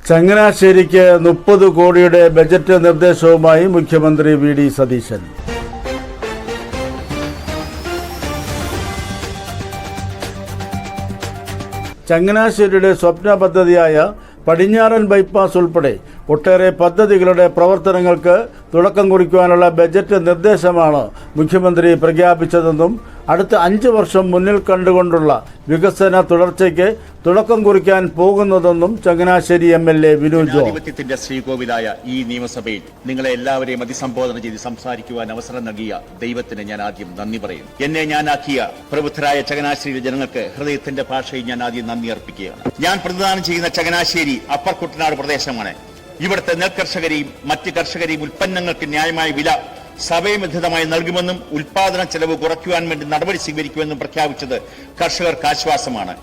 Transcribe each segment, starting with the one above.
ചങ്ങനാശ്ശേരിക്ക് 30 കോടിയുടെ ബജറ്റ് നിർദ്ദേശവുമായി മുഖ്യമന്ത്രി വി.ഡി. സതീശൻ. ചങ്ങനാശ്ശേരിയുടെ സ്വപ്ന പദ്ധതിയായ പടിഞ്ഞാറൻ ബൈപ്പാസ് ഉൾപ്പെടെ ഒട്ടേറെ പദ്ധതികളുടെ പ്രവർത്തനങ്ങൾക്ക് തുടക്കം കുറിക്കുവാനുള്ള ബജറ്റ് നിർദ്ദേശമാണ് മുഖ്യമന്ത്രി പ്രഖ്യാപിച്ചതെന്നും അടുത്ത 5 വർഷം മുന്നിൽ കണ്ടുകൊണ്ടുള്ള വികസന തുടർച്ചയ്ക്ക് തുടക്കം കുറിക്കാൻ പോകുന്നതെന്നും ചങ്ങനാശ്ശേരി എം.എൽ.എ. വിനു ജോൺ. ജനാധിപത്യത്തിന്റെ ശ്രീകോവിലായ ഈ നിയമസഭയിൽ നിങ്ങളെ എല്ലാവരെയും അഭിസംബോധന ചെയ്ത് സംസാരിക്കുവാൻ അവസരം നൽകിയ ദൈവത്തിന് ഞാൻ ആദ്യം നന്ദി പറയും. എന്നെ ഞാനാക്കിയ പ്രബുദ്ധരായ ചങ്ങനാശ്ശേരി ജനങ്ങൾക്ക് ഹൃദയത്തിന്റെ ഭാഷയിൽ ഞാൻ ആദ്യം നന്ദി അർപ്പിക്കുകയാണ്. ഞാൻ പ്രതിദാനം ചെയ്യുന്ന ചങ്ങനാശ്ശേരി അപ്പർ കുട്ടനാട് പ്രദേശമാണ്. ഇവിടുത്തെ നെൽകർഷകരെയും മറ്റ് കർഷകരെയും ഉൽപ്പന്നങ്ങൾക്ക് ന്യായമായ വില സമയബന്ധിതമായി നൽകുമെന്നും ഉൽപാദന ചെലവ് കുറയ്ക്കുവാൻ വേണ്ടി നടപടി സ്വീകരിക്കുമെന്നും പ്രഖ്യാപിച്ചത് കർഷകർക്ക് ആശ്വാസമാണ്.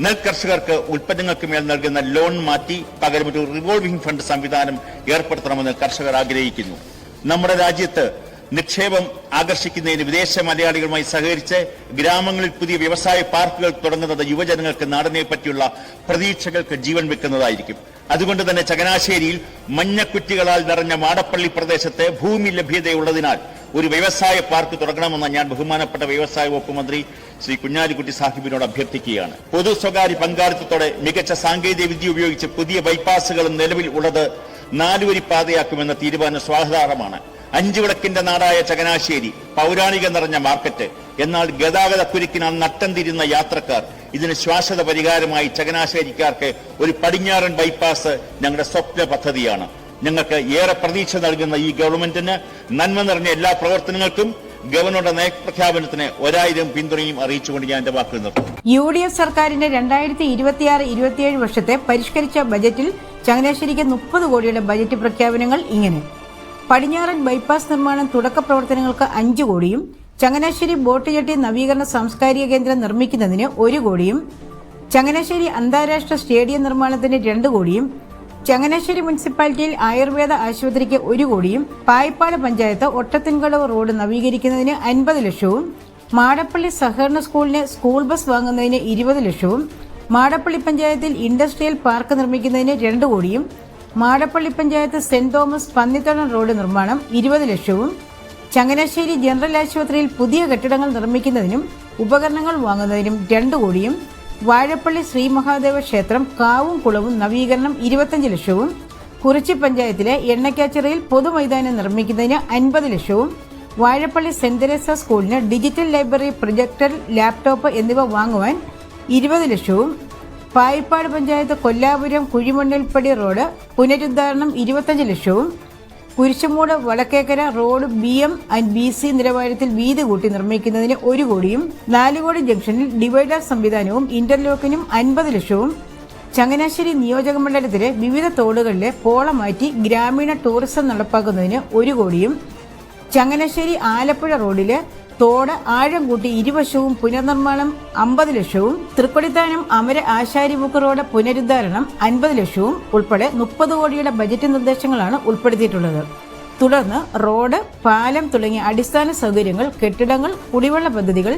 നെൽകർഷകർക്ക് ഉൽപ്പന്നങ്ങൾക്ക് മേൽ നൽകുന്ന ലോൺ മാറ്റി പകരം ഒരു റിവോൾവിംഗ് ഫണ്ട് സംവിധാനം ഏർപ്പെടുത്തണമെന്ന് കർഷകർ ആഗ്രഹിക്കുന്നു. നമ്മുടെ രാജ്യത്ത് നിക്ഷേപം ആകർഷിക്കുന്നതിന് വിദേശ മലയാളികളുമായി സഹകരിച്ച് ഗ്രാമങ്ങളിൽ പുതിയ വ്യവസായ പാർക്കുകൾ തുടങ്ങുന്നത് യുവജനങ്ങൾക്ക് നാടിനെ പറ്റിയുള്ള പ്രതീക്ഷകൾക്ക് ജീവൻ വെക്കുന്നതായിരിക്കും. അതുകൊണ്ട് തന്നെ ചങ്ങനാശ്ശേരിയിൽ മഞ്ഞക്കുറ്റികളാൽ നിറഞ്ഞ മാടപ്പള്ളി പ്രദേശത്ത് ഭൂമി ലഭ്യതയുള്ളതിനാൽ ഒരു വ്യവസായ പാർക്ക് തുടങ്ങണമെന്ന് ഞാൻ ബഹുമാനപ്പെട്ട വ്യവസായ വകുപ്പ് മന്ത്രി ശ്രീ കുഞ്ഞാലിക്കുട്ടി സാഹിബിനോട് അഭ്യർത്ഥിക്കുകയാണ്. പൊതു സ്വകാര്യ പങ്കാളിത്തത്തോടെ മികച്ച സാങ്കേതിക വിദ്യ ഉപയോഗിച്ച് പുതിയ ബൈപ്പാസുകളും നിലവിൽ ഉള്ളത് 4 വരി പാതയാക്കുമെന്ന തീരുമാനം സ്വാഗതാർഹമാണ്. 5 വിളക്കിന്റെ നാടായ ചങ്ങനാശ്ശേരി പൗരാണിക നിറഞ്ഞ മാർക്കറ്റ്. എന്നാൽ ഗതാഗത കുരുക്കിനാൽ നട്ടം തിരിയുന്ന യാത്രക്കാർ ഇതിന് ശാശ്വത പരിഹാരമായി ചങ്ങനാശ്ശേരിക്കാർക്ക് ഒരു പടിഞ്ഞാറൻ ബൈപ്പാസ് ഞങ്ങളുടെ സ്വപ്ന പദ്ധതിയാണ്. ഞങ്ങൾക്ക് ഏറെ പ്രതീക്ഷ നൽകുന്ന ഈ ഗവൺമെന്റിന് നന്മ നിറഞ്ഞ എല്ലാ പ്രവർത്തനങ്ങൾക്കും ഗവർണറുടെ നയപ്രഖ്യാപനത്തിന് 1000 പിന്തുണയും അറിയിച്ചുകൊണ്ട് ഞാൻ എന്റെ വാക്കുകൾ നിർത്തുന്നു. UDF സർക്കാരിന്റെ 2026-27 വർഷത്തെ പരിഷ്കരിച്ച ബജറ്റിൽ ചങ്ങനാശ്ശേരിക്ക് 30 കോടിയുടെ ബജറ്റ് പ്രഖ്യാപനങ്ങൾ ഇങ്ങനെ: പടിഞ്ഞാറൻ ബൈപ്പാസ് നിർമ്മാണം തുടക്ക പ്രവർത്തനങ്ങൾക്ക് 5 കോടിയും ചങ്ങനാശ്ശേരി ബോട്ട് ജെട്ടി നവീകരണ സാംസ്കാരിക കേന്ദ്രം നിർമ്മിക്കുന്നതിന് 1 കോടിയും ചങ്ങനാശ്ശേരി അന്താരാഷ്ട്ര സ്റ്റേഡിയം നിർമ്മാണത്തിന് 2 കോടിയും ചങ്ങനാശ്ശേരി മുനിസിപ്പാലിറ്റിയിൽ ആയുർവേദ ആശുപത്രിക്ക് 1 കോടിയും പായിപ്പാട് പഞ്ചായത്ത് ഒട്ടത്തിൻകടവ് റോഡ് നവീകരിക്കുന്നതിന് 50 ലക്ഷവും മാടപ്പള്ളി സഹകരണ സ്കൂളിന് സ്കൂൾ ബസ് വാങ്ങുന്നതിന് 20 ലക്ഷവും മാടപ്പള്ളി പഞ്ചായത്തിൽ ഇൻഡസ്ട്രിയൽ പാർക്ക് നിർമ്മിക്കുന്നതിന് 2 കോടിയും Madappally panchayat Saint Thomas Pannithadam road നിർമ്മാണം 20 ലക്ഷവും ചങ്ങനാശ്ശേരി ജനറൽ ആശുപത്രിയിൽ പുതിയ കെട്ടിടങ്ങൾ നിർമ്മിക്കുന്നതിനും ഉപകരണങ്ങൾ വാങ്ങുന്നതിനും 2 കോടിയും വാഴപ്പള്ളി ശ്രീ മഹാദേവ ക്ഷേത്രം കാവും കുളവും നവീകരണം 25 ലക്ഷവും കുറിച്ചി പഞ്ചായത്തിലെ എണ്ണക്കാച്ചിറയിൽ പൊതുമൈതാനം നിർമ്മിക്കുന്നതിന് 50 ലക്ഷവും വാഴപ്പള്ളി സെന്റ് തെരേസ സ്കൂളിന് ഡിജിറ്റൽ ലൈബ്രറി പ്രൊജക്ടർ ലാപ്ടോപ്പ് എന്നിവ വാങ്ങുവാൻ 20 ലക്ഷവും പായിപ്പാട് പഞ്ചായത്ത് കൊല്ലാപുരം കുഴിമണ്ണൽപ്പടി റോഡ് പുനരുദ്ധാരണം 25 ലക്ഷവും Kurisumoodu Vadakkekara road BM and BC നിലവാരത്തിൽ വീതി കൂട്ടി നിർമ്മിക്കുന്നതിന് 1 കോടിയും 4 കോടി ജംഗ്ഷനിൽ ഡിവൈഡർ സംവിധാനവും ഇന്റർലോക്കിനും 50 ലക്ഷവും ചങ്ങനാശ്ശേരി നിയോജക മണ്ഡലത്തിലെ വിവിധ തോടുകളിലെ പോള മാറ്റി ഗ്രാമീണ ടൂറിസം നടപ്പാക്കുന്നതിന് 1 കോടിയും ചങ്ങനാശ്ശേരി ആലപ്പുഴ റോഡിലെ തോട് ആഴം കൂട്ടി ഇരുവശവും പുനർനിർമ്മാണം 50 ലക്ഷവും തൃക്കൊടിത്താനം അമര ആശാരിമുക്ക് റോഡ് പുനരുദ്ധാരണം 50 ലക്ഷവും ഉൾപ്പെടെ 30 കോടിയുടെ ബജറ്റ് നിർദ്ദേശങ്ങളാണ് ഉൾപ്പെടുത്തിയിട്ടുള്ളത്. തുടർന്ന് റോഡ്, പാലം തുടങ്ങിയ അടിസ്ഥാന സൗകര്യങ്ങൾ, കെട്ടിടങ്ങൾ, കുടിവെള്ള പദ്ധതികൾ,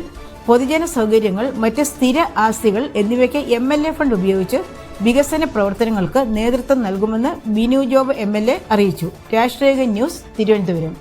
പൊതുജന സൗകര്യങ്ങൾ, മറ്റ് സ്ഥിര ആസ്തികൾ എന്നിവയ്ക്ക് MLA ഫണ്ട് ഉപയോഗിച്ച് വികസന പ്രവർത്തനങ്ങൾക്ക് നേതൃത്വം നൽകുമെന്ന് വിനു ജോബ് MLA അറിയിച്ചു. രാഷ്ട്രീയ ന്യൂസ്, തിരുവനന്തപുരം.